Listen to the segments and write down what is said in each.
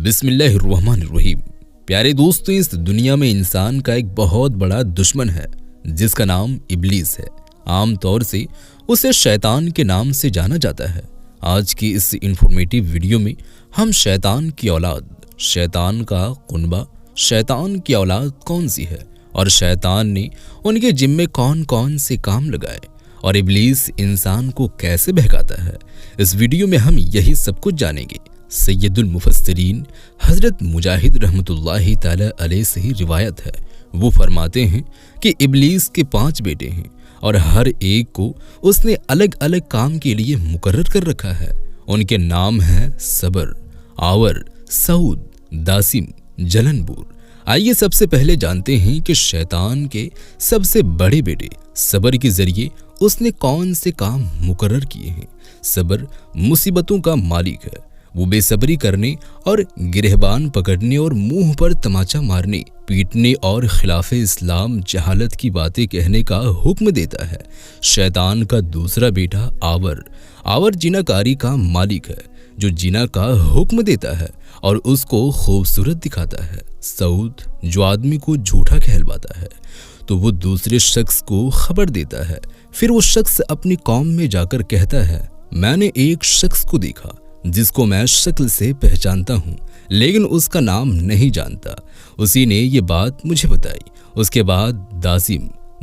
بسم اللہ الرحمن الرحیم۔ پیارے دوستوں، اس دنیا میں انسان کا ایک بہت بڑا دشمن ہے جس کا نام ابلیس ہے۔ عام طور سے اسے شیطان کے نام سے جانا جاتا ہے۔ آج کی اس انفارمیٹیو ویڈیو میں ہم شیطان کی اولاد، شیطان کا کنبہ، شیطان کی اولاد کون سی ہے اور شیطان نے ان کے ذمے کون کون سے کام لگائے اور ابلیس انسان کو کیسے بہکاتا ہے، اس ویڈیو میں ہم یہی سب کچھ جانیں گے۔ سید المفسرین حضرت مجاہد رحمۃ اللہ تعالی علیہ سے ہی روایت ہے، وہ فرماتے ہیں کہ ابلیس کے 5 بیٹے ہیں اور ہر ایک کو اس نے الگ الگ کام کے لیے مقرر کر رکھا ہے۔ ان کے نام ہیں صبر، آور، سعود، داسم، جلن بور۔ آئیے سب سے پہلے جانتے ہیں کہ شیطان کے سب سے بڑے بیٹے صبر کے ذریعے اس نے کون سے کام مقرر کیے ہیں۔ صبر مصیبتوں کا مالک ہے۔ وہ بے صبری کرنے اور گرہبان پکڑنے اور منہ پر تماچا مارنے، پیٹنے اور خلاف اسلام جہالت کی باتیں کہنے کا حکم دیتا ہے۔ شیطان کا دوسرا بیٹا آور جنا کاری کا مالک ہے، جو جنا کا حکم دیتا ہے اور اس کو خوبصورت دکھاتا ہے۔ سعود جو آدمی کو جھوٹا کہلواتا ہے تو وہ دوسرے شخص کو خبر دیتا ہے، پھر وہ شخص اپنی قوم میں جا کر کہتا ہے، میں نے ایک شخص کو دیکھا جس کو میں شکل سے پہچانتا ہوں لیکن اس کا نام نہیں جانتا، اسی نے یہ بات مجھے بتائی۔ اس کے بعد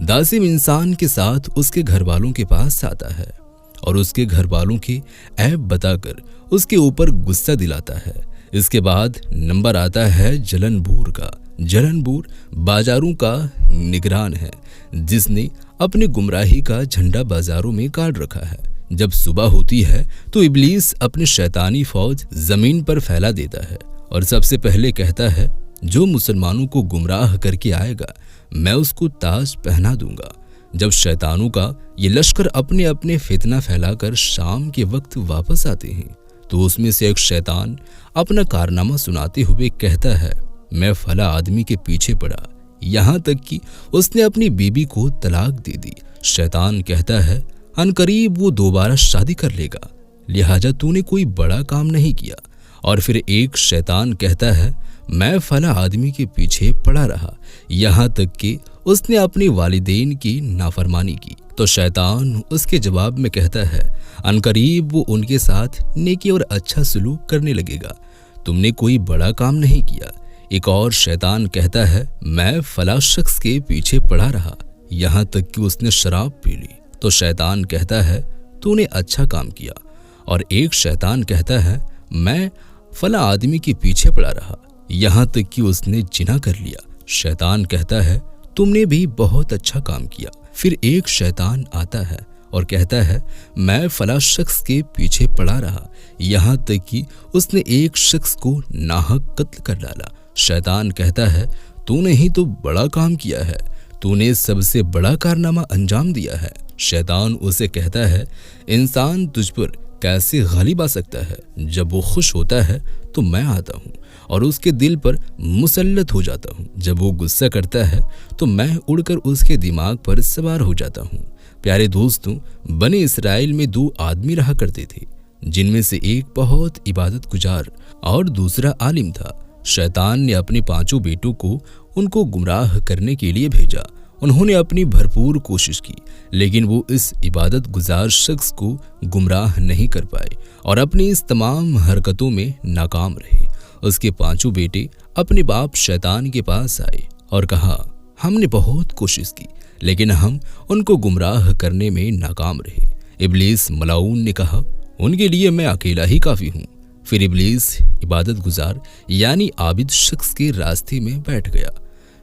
داسم انسان کے ساتھ اس کے گھر والوں کے پاس آتا ہے اور اس کے گھر والوں کے عیب بتا کر اس کے اوپر غصہ دلاتا ہے۔ اس کے بعد نمبر آتا ہے جلن بور کا۔ جلن بور بازاروں کا نگران ہے، جس نے اپنی گمراہی کا جھنڈا بازاروں میں گاڑ رکھا ہے۔ جب صبح ہوتی ہے تو ابلیس اپنی شیطانی فوج زمین پر پھیلا دیتا ہے اور سب سے پہلے کہتا ہے، جو مسلمانوں کو گمراہ کر کے آئے گا میں اس کو تاج پہنا دوں گا۔ جب شیطانوں کا یہ لشکر اپنے اپنے فتنہ پھیلا کر شام کے وقت واپس آتے ہیں تو اس میں سے ایک شیطان اپنا کارنامہ سناتے ہوئے کہتا ہے، میں فلاں آدمی کے پیچھے پڑا، یہاں تک کہ اس نے اپنی بیوی کو طلاق دے دی۔ شیطان کہتا ہے، ان قریب وہ دوبارہ شادی کر لے گا، لہٰذا تو نے کوئی بڑا کام نہیں کیا۔ اور پھر ایک شیطان کہتا ہے، میں فلاں آدمی کے پیچھے پڑا رہا، یہاں تک کہ اس نے اپنے والدین کی نافرمانی کی۔ تو شیطان اس کے جواب میں کہتا ہے، ان قریب وہ ان کے ساتھ نیکی اور اچھا سلوک کرنے لگے گا، تم نے کوئی بڑا کام نہیں کیا۔ ایک اور شیطان کہتا ہے، میں فلاں شخص کے پیچھے پڑا رہا، یہاں تک کہ اس نے شراب پی لی، تو شیطان کہتا ہے، تو نے اچھا کام کیا۔ اور ایک شیطان کہتا ہے، میں فلاں آدمی کے پیچھے پڑا رہا، یہاں تک کہ اس نے زنا کر لیا۔ شیطان کہتا ہے، تم نے بھی بہت اچھا کام کیا۔ پھر ایک شیطان آتا ہے اور کہتا ہے، میں فلاں شخص کے پیچھے پڑا رہا، یہاں تک کہ اس نے ایک شخص کو ناحق قتل کر ڈالا۔ شیطان کہتا ہے، تو نے ہی تو بڑا کام کیا ہے، تو نے سب سے بڑا کارنامہ انجام دیا ہے۔ شیطان اسے کہتا ہے، انسان تجھ پر کیسے غالب آ سکتا ہے؟ جب وہ خوش ہوتا ہے تو میں آتا ہوں اور اس کے دل پر مسلط ہو جاتا ہوں، جب وہ غصہ کرتا ہے تو میں اڑ کر اس کے دماغ پر سوار ہو جاتا ہوں۔ پیارے دوستوں، بنی اسرائیل میں 2 آدمی رہا کرتے تھے، جن میں سے ایک بہت عبادت گزار اور دوسرا عالم تھا۔ شیطان نے اپنے 5 بیٹوں کو ان کو گمراہ کرنے کے لیے بھیجا۔ انہوں نے اپنی بھرپور کوشش کی لیکن وہ اس عبادت گزار شخص کو گمراہ نہیں کر پائے اور اپنی اس تمام حرکتوں میں ناکام رہے۔ اس کے 5 بیٹے اپنے باپ شیطان کے پاس آئے اور کہا، ہم نے بہت کوشش کی لیکن ہم ان کو گمراہ کرنے میں ناکام رہے۔ ابلیس ملاعون نے کہا، ان کے لیے میں اکیلا ہی کافی ہوں۔ پھر ابلیس عبادت گزار یعنی عابد شخص کے راستے میں بیٹھ گیا۔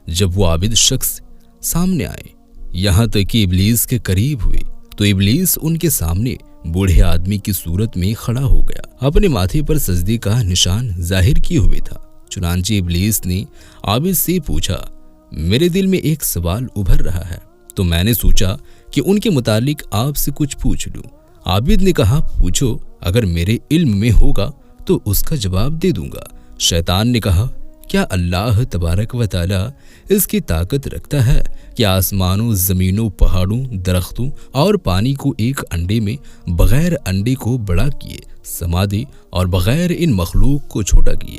جب وہ عابد شخص سامنے آئے، یہاں تک کہ ابلیس کے قریب ہوئے تو ابلیس ان کے سامنے بوڑھے آدمی کی صورت میں کھڑا ہو گیا، اپنے ماتھے پر سجدے کا نشان ظاہر کیے ہوئے تھا۔ چنانچہ ابلیس نے عابد سے پوچھا، میرے دل میں ایک سوال ابھر رہا ہے تو میں نے سوچا کہ ان کے متعلق آپ سے کچھ پوچھ لوں۔ عابد نے کہا، پوچھو، اگر میرے علم میں ہوگا تو اس کا جواب دے دوں گا۔ شیطان نے کہا، کیا اللہ تبارک و تعالی اس کی طاقت رکھتا ہے کہ آسمانوں، زمینوں، پہاڑوں، درختوں اور پانی کو ایک انڈے میں بغیر انڈے کو بڑا کیے سما دے اور بغیر ان مخلوق کو چھوٹا کیے؟